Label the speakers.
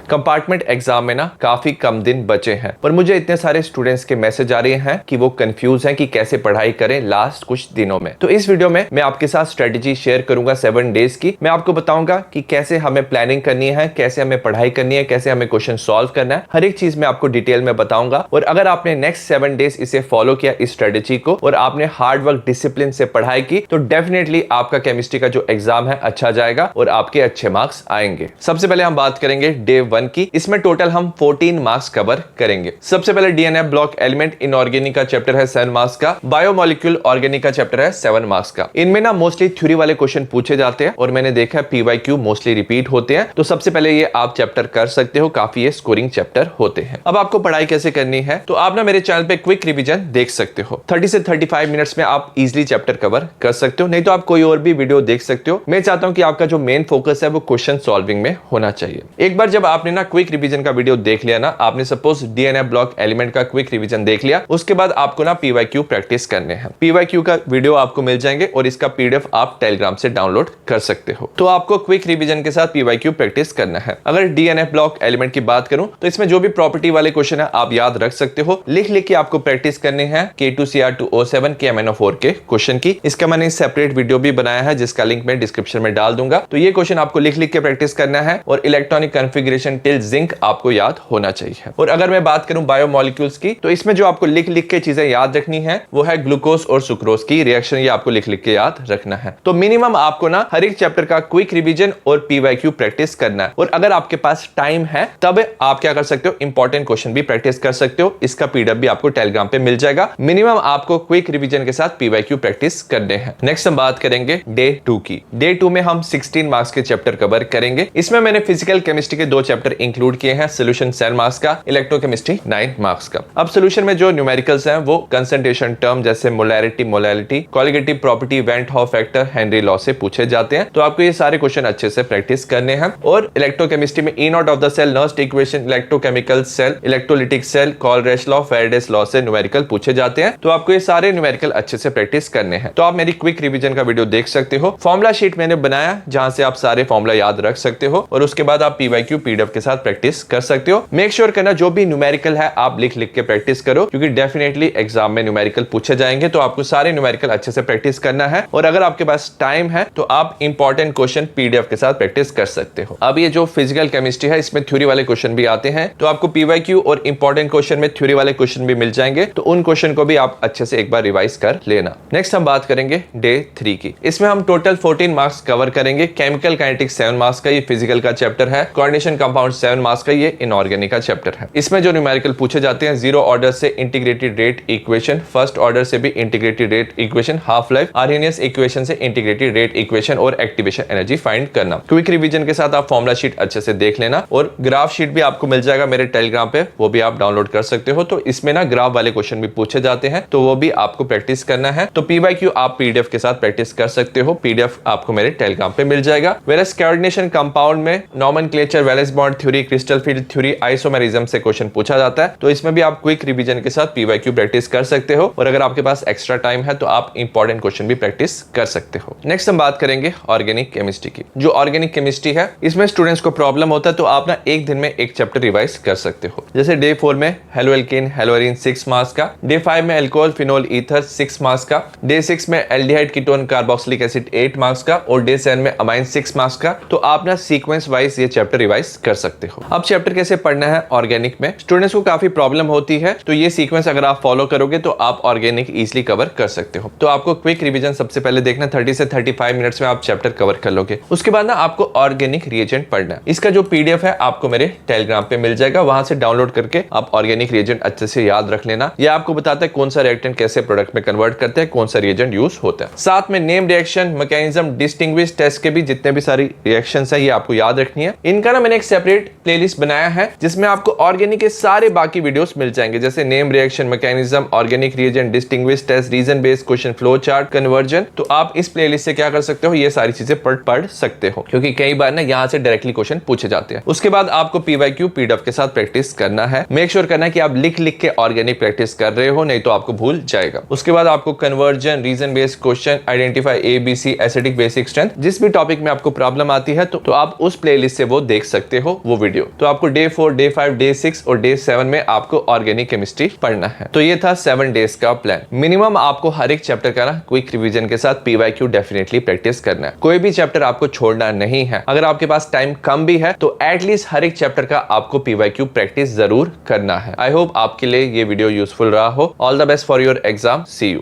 Speaker 1: Compartment exam में ना काफी कम दिन बचे हैं, पर मुझे इतने सारे स्टूडेंट्स के मैसेज आ रहे हैं कि वो कंफ्यूज हैं कि कैसे पढ़ाई करें लास्ट कुछ दिनों में। तो इस वीडियो में मैं आपके साथ स्ट्रेटेजी शेयर करूंगा 7 डेज की। मैं आपको बताऊंगा कि कैसे हमें प्लानिंग करनी है, कैसे हमें पढ़ाई करनी है, कैसे हमें क्वेश्चन सॉल्व करना है, हर एक चीज मैं आपको डिटेल में बताऊंगा। और अगर आपने नेक्स्ट 7 डेज इसे फॉलो किया इस स्ट्रेटेजी को और आपने हार्ड वर्क डिसिप्लिन से पढ़ाई की तो डेफिनेटली आपका केमिस्ट्री का जो एग्जाम है अच्छा जाएगा और आपके अच्छे मार्क्स आएंगे। सबसे पहले हम बात करेंगे डे 1 की। इसमें टोटल हम 14 मार्क्स कवर करेंगे। सबसे पहले डीएनए ब्लॉक एलिमेंट इनऑर्गेनिक का चैप्टर है 7 मार्क्स का, बायोमोलिक्यूल ऑर्गेनिक का चैप्टर है 7 मार्क्स का। इनमें ना मोस्टली थ्योरी वाले क्वेश्चन पूछे जाते हैं और मैंने देखा पीवाईक्यू मोस्टली रिपीट होते हैं। तो सबसे पहले ये आप चैप्टर कर सकते हो, काफी ये स्कोरिंग चैप्टर होते हैं। अब आपको पढ़ाई कैसे करनी है तो आप ना मेरे चैनल पे क्विक रिवीजन देख सकते हो। 30 से 35 मिनट्स में आप इजीली चैप्टर कवर कर सकते हो, नहीं तो आप कोई और भी वीडियो देख सकते हो। मैं चाहता हूं कि आपका जो मेन फोकस है वो क्वेश्चन सॉल्विंग में होना चाहिए। एक बार जब आपने ना क्विक रिवीजन का वीडियो देख लिया ना, आपने सपोज डीएनए ब्लॉक एलिमेंट का क्विक रिवीजन देख लिया, उसके बाद आपको ना पीवाईक्यू प्रैक्टिस करने हैं। पीवाईक्यू का वीडियो आपको मिल जाएंगे और इसका पीडीएफ आप टेलीग्राम से डाउनलोड कर सकते हो। तो आपको क्विक रिवीजन के साथ पीवाईक्यू प्रैक्टिस करना है। अगर डीएनए ब्लॉक एलिमेंट की बात करूं तो इसमें जो भी प्रॉपर्टी वाले क्वेश्चन है आप याद रख सकते हो। लिख लिख के आपको प्रैक्टिस करने हैं K2Cr2O7 KMnO4 के क्वेश्चन की। इसका मैंने सेपरेट वीडियो भी बनाया है जिसका लिंक मैं डिस्क्रिप्शन में डाल दूंगा। तो ये क्वेश्चन आपको लिख लिख के प्रैक्टिस करना है और इलेक्ट्रॉनिक कॉन्फ़िगरेशन टिल जिंक आपको याद होना चाहिए। और अगर मैं बात करूं बायोमोलिक्यूल्स की तो इसमें जो आपको लिख लिख के चीजें याद रखनी है वो है ग्लूकोज और सुक्रोज की रिएक्शन। ये आपको लिख लिख के याद रखना है। तो मिनिमम आपको ना हर एक चैप्टर का क्विक रिवीजन और पीवाईक्यू प्रैक्टिस करना है। और अगर आपके पास टाइम है तब आप क्या कर सकते हो, इंपॉर्टेंट क्वेश्चन भी प्रैक्टिस कर सकते हो। इसका पीडीएफ भी आपको टेलीग्राम पे मिल जाएगा। मिनिमम आपको क्विक रिवीजन के साथ पीवाईक्यू प्रैक्टिस करने हैं। नेक्स्ट हम बात करेंगे डे 2 की। डे 2 में हम 16 मार्क्स के चैप्टर कवर करेंगे। इसमें मैंने फिजिकल केमिस्ट्री के 2 चैप्टर इंक्लूड किए हैं, सोल्यूशन 7 मार्क्स का, इलेक्ट्रोकेमिस्ट्री 9 मार्क्स का। अब सोल्यूशन में जो न्यूमेरिकल्स हैं वो कंसंट्रेशन टर्म जैसे molarity, molality, colligative property, went half factor, Henry law से पूछे जाते हैं। तो आपको ये सारे क्वेश्चन अच्छे से प्रैक्टिस करने हैं। और इलेक्ट्रोकेमिस्ट्री में E naught of the cell, Nernst equation, electrochemical cell, electrolytic cell, Kohlrausch law, Faraday's law से न्यूमेरिकल पूछे जाते हैं। तो आपको ये सारे न्यूमेरिकल अच्छे से प्रैक्टिस करने हैं। तो आप मेरी क्विक रिवीजन का वीडियो देख सकते हो। फॉर्मूला शीट मैंने बनाया जहां से आप सारे फॉर्मूला याद रख सकते हो और उसके बाद आप पीवाईक्यू पीडीएफ के साथ प्रैक्टिस कर सकते हो। मेक श्योर करना जो भी न्यूमेरिकल है आप लिख लिख के प्रैक्टिस करो, क्योंकि डेफिनेटली एग्जाम में न्यूमेरिकल पूछे जाएंगे। तो आपको सारे न्यूमेरिकल अच्छे से प्रैक्टिस करना है। और अगर आपके पास टाइम है तो आप इंपॉर्टेंट क्वेश्चन पीडीएफ के साथ प्रैक्टिस कर सकते हो। अब ये जो फिजिकल केमिस्ट्री है इसमें थ्योरी वाले क्वेश्चन भी आते हैं, तो आपको पीवाईक्यू और इंपॉर्टेंट क्वेश्चन में थ्योरी वाले क्वेश्चन भी मिल जाएंगे। तो उन क्वेश्चन को भी आप अच्छे से एक बार रिवाइज कर लेना। नेक्स्ट हम बात करेंगे डे 3 की। इसमें हम टोटल 14 मार्क्स कवर करेंगे। केमिकल काइनेटिक्स 7 मार्क्स का ये फिजिकल का चैप्टर है। कोऑर्डिनेशन कंपाउंड 7 मार्क्स का ये इनऑर्गेनिक का चैप्टर है। इसमें जो न्यूमेरिकल पूछे जाते हैं, 0 ऑर्डर से integrated rate equation, first order से भी integrated rate equation, half life, Arrhenius equation से इंटीग्रेटेड रेट इक्वेशन और एक्टिवेशन एनर्जी फाइंड करना। क्विक रिवीजन के साथ आप फॉर्मूला शीट अच्छे से देख लेना और ग्राफ शीट भी आपको मिल जाएगा मेरे टेलीग्राम पे, वो भी आप डाउनलोड कर सकते हो। तो इसमें ना ग्राफ वाले क्वेश्चन भी पूछे जाते हैं, तो वो भी आपको प्रैक्टिस करना है। तो पीवाईक्यू आप पीडीएफ के साथ प्रैक्टिस कर सकते हो। पीडीएफ आपको मेरे टेलीग्राम पे मिल जाएगा। वेरस कोऑर्डिनेशन कंपाउंड में nomenclature, valence bond theory, crystal field theory, isomerism से क्वेश्चन पूछा जाता है। तो इसमें भी आप क्विक रिवीजन के साथ पीवाईक्यू प्रैक्टिस कर सकते हो। और अगर आपके पास एक्स्ट्रा टाइम है तो आप इंपॉर्टेंट क्वेश्चन भी प्रैक्टिस कर सकते हो। नेक्स्ट हम बात करेंगे ऑर्गेनिक केमिस्ट्री की। जो ऑर्गेनिक केमिस्ट्री है इसमें स्टूडेंट्स को प्रॉब्लम होता है तो आप ना एक दिन में एक चैप्टर रिवाइज कर सकते हो। जैसे डे 4 में हेलो एल्केन हेलोरीन 6 मार्क्स का, डे 5 में अल्कोहल फिनोल ईथर 6 मार्क्स का, डे 6 में aldehyde ketone carboxylic acid 8 marks का और डे 7 में अमाइन 6 मार्क्स का। तो आप ना सीक्वेंस वाइज ये चैप्टर रिवाइज कर सकते हो। अब चैप्टर कैसे पढ़ना है ऑर्गेनिक में, स्टूडेंट्स को काफी प्रॉब्लम होती है, तो ये सीक्वेंस अगर आप फॉलो करोगे तो आप ऑर्गेनिक इजीली कवर कर सकते हो। तो आपको क्विक रिवीजन सबसे पहले देखना, 30 से 35 मिनट्स में आप चैप्टर कवर कर लोगे। उसके बाद ना आपको ऑर्गेनिक रिएजेंट पढ़ना है। इसका जो पीडीएफ है आपको मेरे टेलीग्राम पे मिल जाएगा, वहां से डाउनलोड करके आप ऑर्गेनिक रिएजेंट अच्छे से याद रख लेना। ये आपको बताता है कौन सा रिएक्टेंट कैसे प्रोडक्ट में कन्वर्ट करते हैं, कौन सा रिएजेंट यूज होता है। साथ में name, reaction, mechanism, distinguish, test के भी जितने भी सारी रिएक्शंस है ये आपको याद रखनी है। इनका ना मैंने एक सेपरेट प्लेलिस्ट बनाया है जिसमें आपको ऑर्गेनिक के सारे बाकी वीडियोस मिल जाएंगे, जैसे name, reaction, mechanism, organic reagent, distinguish, test, reason based question, flow chart, conversion. तो आप इस प्लेलिस्ट से क्या कर सकते हो, ये सारी चीजें पढ़ सकते हो, क्योंकि कई बार ना यहाँ से डायरेक्टली क्वेश्चन पूछे जाते हैं। उसके बाद आपको पीवाईक्यू पीडीएफ के साथ प्रैक्टिस करना है। मेक श्योर करना है कि आप लिख लिख के ऑर्गेनिक प्रैक्टिस कर रहे हो, नहीं तो आपको भूल जाएगा। उसके बाद आपको conversion, reason based question, identify ABC, acidic basic strength, जिस भी टॉपिक में आपको प्रॉब्लम आती है तो आप उस प्लेलिस्ट से वो देख सकते हो। हो वो वीडियो। तो आपको डे 4, डे 5, डे 6 और डे 7 में आपको ऑर्गेनिक केमिस्ट्री पढ़ना है। तो ये था 7 डेज का प्लान। मिनिमम आपको हर एक चैप्टर का ना क्विक रिवीजन के साथ PYQ डेफिनेटली प्रैक्टिस करना है। कोई भी चैप्टर आपको छोड़ना नहीं है। अगर आपके पास टाइम कम भी है तो एटलीस्ट हर एक चैप्टर का आपको PYQ प्रैक्टिस जरूर करना है। आई होप आपके लिए ये वीडियो यूजफुल रहा हो। All the best for your exam. See you.